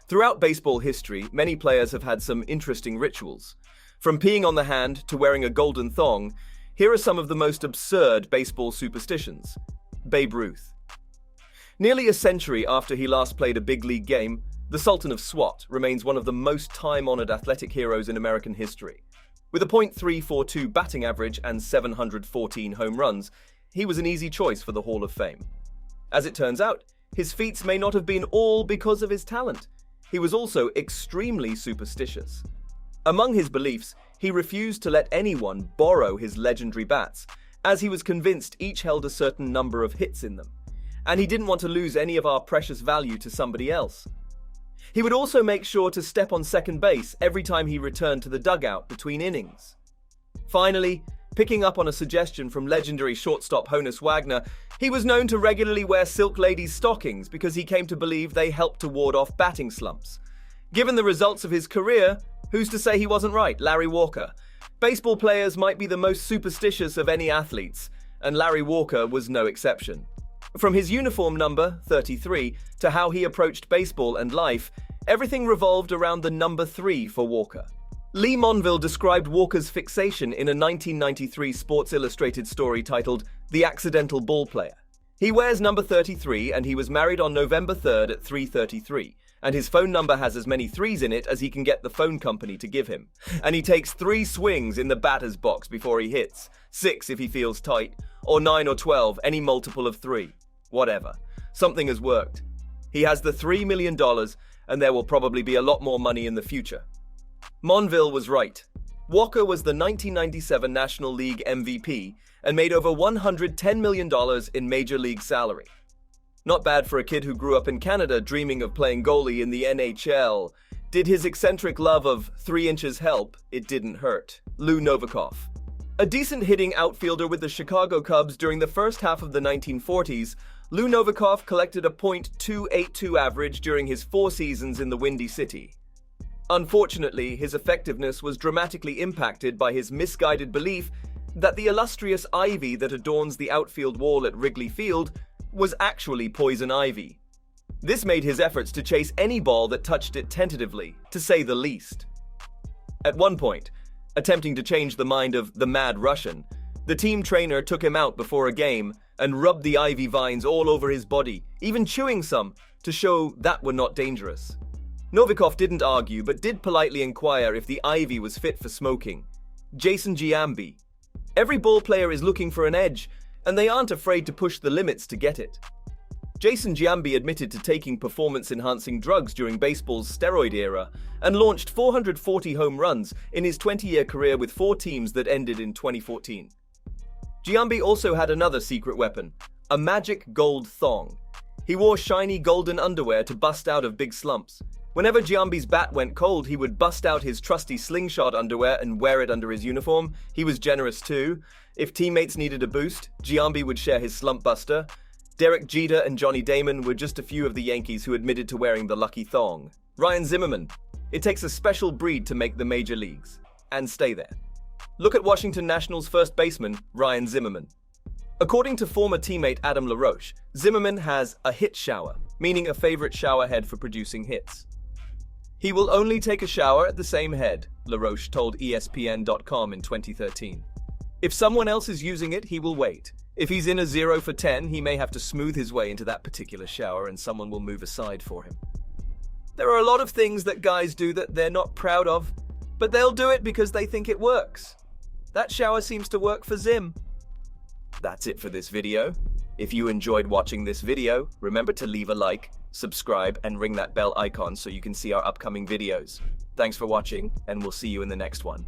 Throughout baseball history, many players have had some interesting rituals. From peeing on the hand to wearing a golden thong, here are some of the most absurd baseball superstitions. Babe Ruth. Nearly a century after he last played a big league game, the Sultan of SWAT remains one of the most time-honored athletic heroes in American history. With a .342 batting average and 714 home runs, he was an easy choice for the Hall of Fame. As it turns out, his feats may not have been all because of his talent. He was also extremely superstitious. Among his beliefs, he refused to let anyone borrow his legendary bats, as he was convinced each held a certain number of hits in them, and he didn't want to lose any of our precious value to somebody else. He would also make sure to step on second base every time he returned to the dugout between innings. Finally, picking up on a suggestion from legendary shortstop Honus Wagner, he was known to regularly wear silk ladies' stockings because he came to believe they helped to ward off batting slumps. Given the results of his career, who's to say he wasn't right? Larry Walker. Baseball players might be the most superstitious of any athletes, and Larry Walker was no exception. From his uniform number, 33, to how he approached baseball and life, everything revolved around the number 3 for Walker. Lee Monville described Walker's fixation in a 1993 Sports Illustrated story titled The Accidental Ball Player. He wears number 33 and he was married on November 3rd at 3:33, and his phone number has as many 3s in it as he can get the phone company to give him. And he takes 3 swings in the batter's box before he hits, 6 if he feels tight, or 9 or 12, any multiple of 3. Whatever. Something has worked. He has the $3 million, and there will probably be a lot more money in the future. Monville was right. Walker was the 1997 National League MVP and made over $110 million in Major League salary. Not bad for a kid who grew up in Canada dreaming of playing goalie in the NHL. Did his eccentric love of 3 inches help? It didn't hurt. Lou Novikov. A decent hitting outfielder with the Chicago Cubs during the first half of the 1940s, Lou Novikov collected a .282 average during his 4 seasons in the Windy City. Unfortunately, his effectiveness was dramatically impacted by his misguided belief that the illustrious ivy that adorns the outfield wall at Wrigley Field was actually poison ivy. This made his efforts to chase any ball that touched it tentatively, to say the least. At one point, attempting to change the mind of the Mad Russian, the team trainer took him out before a game and rubbed the ivy vines all over his body, even chewing some, to show that were not dangerous. Novikov didn't argue, but did politely inquire if the ivy was fit for smoking. Jason Giambi. Every ball player is looking for an edge, and they aren't afraid to push the limits to get it. Jason Giambi admitted to taking performance-enhancing drugs during baseball's steroid era and launched 440 home runs in his 20-year career with 4 teams that ended in 2014. Giambi also had another secret weapon, a magic gold thong. He wore shiny golden underwear to bust out of big slumps. Whenever Giambi's bat went cold, he would bust out his trusty slingshot underwear and wear it under his uniform. He was generous too. If teammates needed a boost, Giambi would share his slump buster. Derek Jeter and Johnny Damon were just a few of the Yankees who admitted to wearing the lucky thong. Ryan Zimmerman. It takes a special breed to make the major leagues. And stay there. Look at Washington Nationals first baseman Ryan Zimmerman. According to former teammate Adam LaRoche, Zimmerman has a hit shower, meaning a favorite shower head for producing hits. He will only take a shower at the same head, LaRoche told ESPN.com in 2013. If someone else is using it, he will wait. If he's in a 0 for 10, he may have to smooth his way into that particular shower and someone will move aside for him. There are a lot of things that guys do that they're not proud of, but they'll do it because they think it works. That shower seems to work for Zim. That's it for this video. If you enjoyed watching this video, remember to leave a like, subscribe, and ring that bell icon so you can see our upcoming videos. Thanks for watching, and we'll see you in the next one.